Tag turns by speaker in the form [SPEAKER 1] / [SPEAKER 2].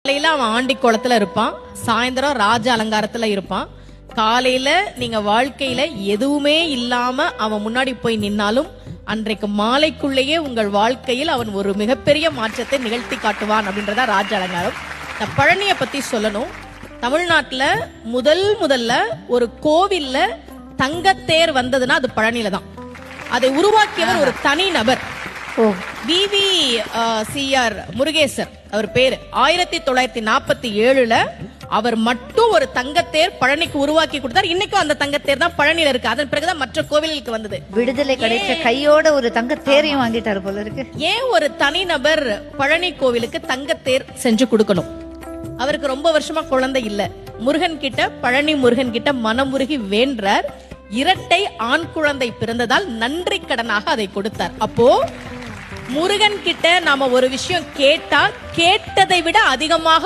[SPEAKER 1] காலையில அவன் ஆண்டி குளத்துல இருப்பான், சாயந்தரம் ராஜ அலங்காரத்துல இருப்பான். காலையில நீங்க வாழ்க்கையில எதுவுமே இல்லாம அவன் முன்னாடி போய் நின்னாலும் அன்றைக்கு மாலைக்குள்ளேயே உங்கள் வாழ்க்கையில் அவன் ஒரு மிகப்பெரிய மாற்றத்தை நிகழ்த்தி காட்டுவான் அப்படின்றதா ராஜ அலங்காரம். இந்த பழனியை பத்தி சொல்லணும். தமிழ்நாட்டுல முதல்ல ஒரு கோவில்ல தங்கத்தேர் வந்ததுன்னா அது பழனியில தான். அதை உருவாக்கியவர் ஒரு தனி நபர். VVCR முருகேசர் அவர் பேரு. 1947 அவர் மட்டும் ஒரு தங்கத்தேர் பழனிக்கு உருவாக்கி கொடுத்தார். இன்னைக்கும் அந்த தங்கத்தேர் தான் பழனியில இருக்கு. அதன் பிறகுதான் மற்ற கோவிலுக்கு வந்தது.
[SPEAKER 2] விடுதலை கிடைச்ச கையோட ஒரு தங்கத்தேரையும் வாங்கிட்டாரு போல இருக்கு.
[SPEAKER 1] ஏன் ஒரு தனிநபர் பழனி கோவிலுக்கு தங்கத்தேர் செஞ்சு கொடுக்கணும்? அவருக்கு ரொம்ப வருஷமா குழந்தை இல்ல. முருகன் கிட்ட, பழனி முருகன் கிட்ட மனமுருகி வேண்டார். இரட்டை ஆண் குழந்தை பிறந்ததால் நன்றி கடனாக அதை கொடுத்தார். அப்போ முருகன் கிட்ட நாம ஒரு விஷயம் கேட்டா கேட்டதை விட அதிகமாக